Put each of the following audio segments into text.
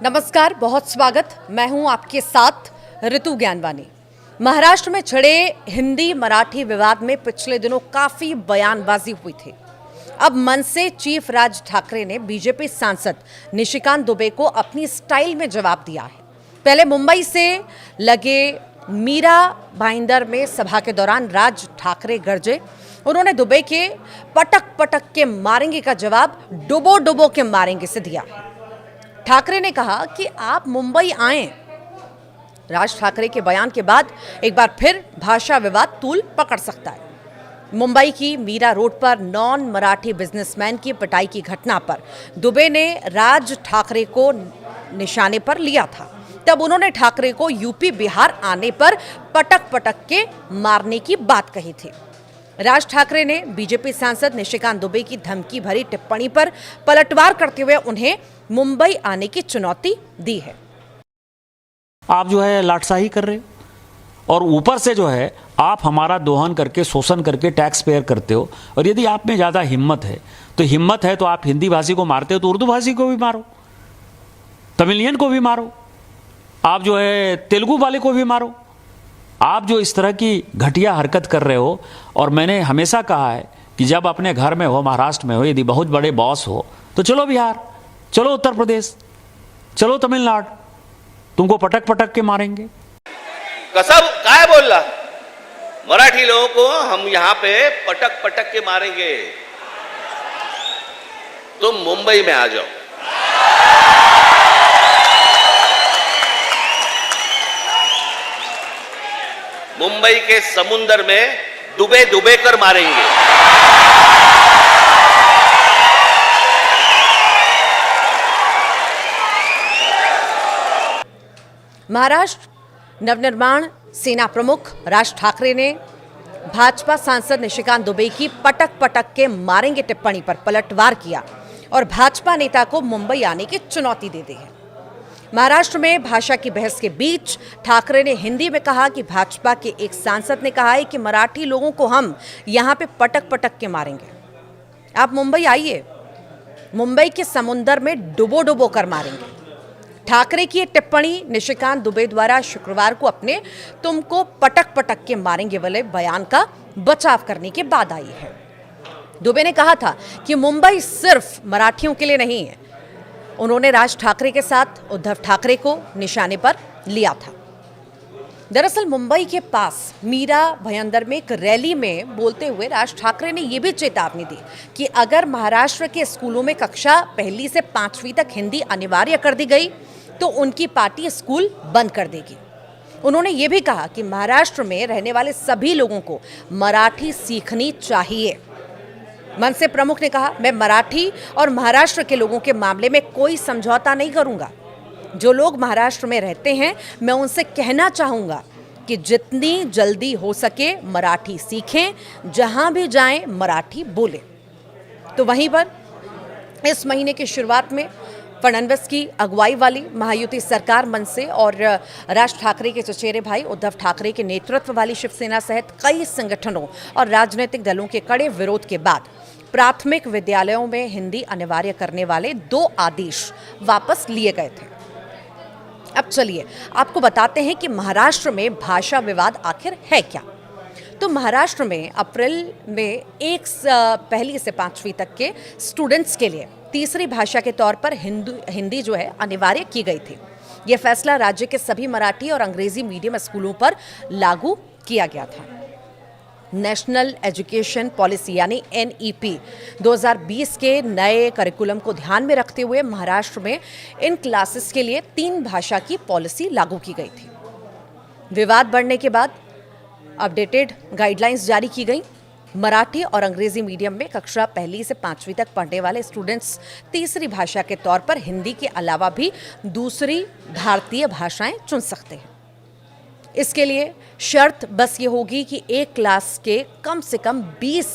नमस्कार, बहुत स्वागत। मैं हूं आपके साथ ऋतु ज्ञानवानी। महाराष्ट्र में छिड़े हिंदी मराठी विवाद में पिछले दिनों काफी बयानबाजी हुई थी। अब मनसे चीफ राज ठाकरे ने बीजेपी सांसद निशिकांत दुबे को अपनी स्टाइल में जवाब दिया है। पहले मुंबई से लगे मीरा भाईंदर में सभा के दौरान राज ठाकरे गरजे। उन्होंने दुबे के पटक पटक के मारेंगे का जवाब डुबो डुबो के मारेंगे से दिया। ठाकरे ने कहा कि आप मुंबई आएं। राज ठाकरे के बयान के बाद एक बार फिर भाषा विवाद तूल पकड़ सकता है। मुंबई की मीरा रोड पर नॉन मराठी बिजनेसमैन की पिटाई की घटना पर दुबे ने राज ठाकरे को निशाने पर लिया था। तब उन्होंने ठाकरे को यूपी बिहार आने पर पटक पटक के मारने की बात कही थी। राज ठाकरे ने बीजेपी सांसद निशिकांत दुबे की धमकी भरी टिप्पणी पर पलटवार करते हुए उन्हें मुंबई आने की चुनौती दी है। आप जो है लाटसाही कर रहे हो और ऊपर से जो है आप हमारा दोहन करके शोषण करके टैक्स पेयर करते हो। और यदि आप में ज़्यादा हिम्मत है तो आप हिंदी भाषी को मारते हो तो उर्दू भाषी को भी मारो, तमिलियन को भी मारो, आप जो है तेलुगु वाले को भी मारो। आप जो इस तरह की घटिया हरकत कर रहे हो, और मैंने हमेशा कहा है कि जब अपने घर में हो, महाराष्ट्र में हो, यदि बहुत बड़े बॉस हो तो चलो बिहार, चलो उत्तर प्रदेश, चलो तमिलनाडु, तुमको पटक पटक के मारेंगे। कसम काय बोलला? मराठी लोगों को हम यहां पे पटक पटक के मारेंगे। तुम मुंबई में आ जाओ, मुंबई के समुंदर में डूबे डूबे कर मारेंगे। महाराष्ट्र नवनिर्माण सेना प्रमुख राज ठाकरे ने भाजपा सांसद निशिकांत दुबे की पटक पटक के मारेंगे टिप्पणी पर पलटवार किया और भाजपा नेता को मुंबई आने की चुनौती दे दी है। महाराष्ट्र में भाषा की बहस के बीच ठाकरे ने हिंदी में कहा कि भाजपा के एक सांसद ने कहा है कि मराठी लोगों को हम यहां पे पटक पटक के मारेंगे। आप मुंबई आइए, मुंबई के समुंदर में डुबो डुबो कर मारेंगे। ठाकरे की ये टिप्पणी निशिकांत दुबे द्वारा शुक्रवार को अपने तुमको पटक पटक के मारेंगे वाले बयान का बचाव करने के बाद आई है। दुबे ने कहा था कि मुंबई सिर्फ मराठियों के लिए नहीं है। उन्होंने राज ठाकरे के साथ उद्धव ठाकरे को निशाने पर लिया था। दरअसल मुंबई के पास मीरा भाईंदर में एक रैली में बोलते हुए राज ठाकरे ने यह भी चेतावनी दी कि अगर महाराष्ट्र के स्कूलों में कक्षा 1 से 5वीं तक हिंदी अनिवार्य कर दी गई तो उनकी पार्टी स्कूल बंद कर देगी। उन्होंने ये भी कहा कि महाराष्ट्र में रहने वाले सभी लोगों को मराठी सीखनी चाहिए। मनसे प्रमुख ने कहा, मैं मराठी और महाराष्ट्र के लोगों के मामले में कोई समझौता नहीं करूंगा। जो लोग महाराष्ट्र में रहते हैं मैं उनसे कहना चाहूंगा कि जितनी जल्दी हो सके मराठी सीखें, जहां भी जाएं मराठी बोलें। तो वहीं पर इस महीने की शुरुआत में फडणवीस की अगुवाई वाली महायुति सरकार मनसे और राज ठाकरे के चचेरे भाई उद्धव ठाकरे के नेतृत्व वाली शिवसेना सहित कई संगठनों और राजनीतिक दलों के कड़े विरोध के बाद प्राथमिक विद्यालयों में हिंदी अनिवार्य करने वाले 2 आदेश वापस लिए गए थे। अब चलिए आपको बताते हैं कि महाराष्ट्र में भाषा विवाद आखिर है क्या। तो महाराष्ट्र में अप्रैल में 1 से 5वीं तक के स्टूडेंट्स के लिए तीसरी भाषा के तौर पर हिंदी जो है अनिवार्य की गई थी। यह फैसला राज्य के सभी मराठी और अंग्रेजी मीडियम स्कूलों पर लागू किया गया था। नेशनल एजुकेशन पॉलिसी यानी NEP 2020 के नए करिकुलम को ध्यान में रखते हुए महाराष्ट्र में इन क्लासेस के लिए 3 भाषा की पॉलिसी लागू की गई थी। विवाद बढ़ने के बाद अपडेटेड गाइडलाइंस जारी की गई। मराठी और अंग्रेजी मीडियम में कक्षा 1 से 5वीं तक पढ़ने वाले स्टूडेंट्स तीसरी भाषा के तौर पर हिंदी के अलावा भी दूसरी भारतीय भाषाएं चुन सकते हैं। इसके लिए शर्त बस ये होगी कि एक क्लास के कम से कम 20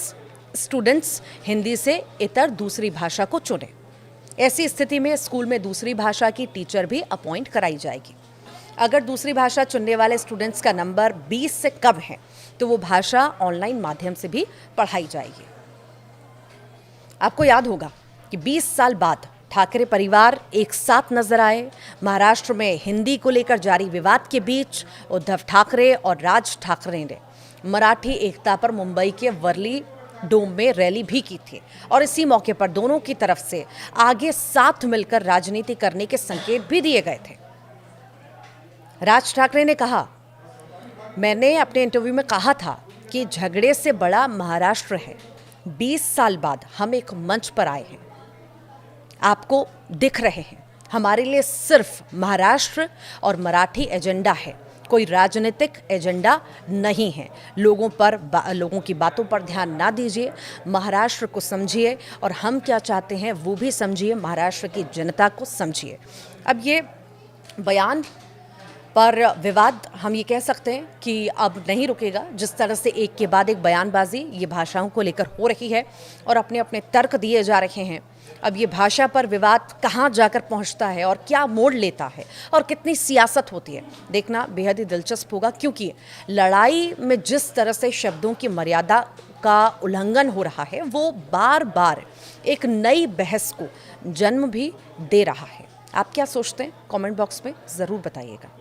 स्टूडेंट्स हिंदी से इतर दूसरी भाषा को चुनें। ऐसी स्थिति में स्कूल में दूसरी भाषा की टीचर भी अपॉइंट कराई जाएगी। अगर दूसरी भाषा चुनने वाले स्टूडेंट्स का नंबर 20 से कम है तो वो भाषा ऑनलाइन माध्यम से भी पढ़ाई जाएगी। आपको याद होगा कि 20 साल बाद ठाकरे परिवार एक साथ नजर आए। महाराष्ट्र में हिंदी को लेकर जारी विवाद के बीच उद्धव ठाकरे और राज ठाकरे ने मराठी एकता पर मुंबई के वर्ली डोम में रैली भी की थी और इसी मौके पर दोनों की तरफ से आगे साथ मिलकर राजनीति करने के संकेत भी दिए गए थे। राज ठाकरे ने कहा, मैंने अपने इंटरव्यू में कहा था कि झगड़े से बड़ा महाराष्ट्र है। 20 साल बाद हम एक मंच पर आए हैं, आपको दिख रहे हैं। हमारे लिए सिर्फ महाराष्ट्र और मराठी एजेंडा है, कोई राजनीतिक एजेंडा नहीं है। लोगों की बातों पर ध्यान ना दीजिए, महाराष्ट्र को समझिए और हम क्या चाहते हैं वो भी समझिए, महाराष्ट्र की जनता को समझिए। अब ये बयान पर विवाद हम ये कह सकते हैं कि अब नहीं रुकेगा। जिस तरह से एक के बाद एक बयानबाजी ये भाषाओं को लेकर हो रही है और अपने अपने तर्क दिए जा रहे हैं, अब ये भाषा पर विवाद कहाँ जाकर पहुँचता है और क्या मोड़ लेता है और कितनी सियासत होती है, देखना बेहद ही दिलचस्प होगा। क्योंकि लड़ाई में जिस तरह से शब्दों की मर्यादा का उल्लंघन हो रहा है वो बार बार एक नई बहस को जन्म भी दे रहा है। आप क्या सोचते हैं? कमेंट बॉक्स में ज़रूर बताइएगा।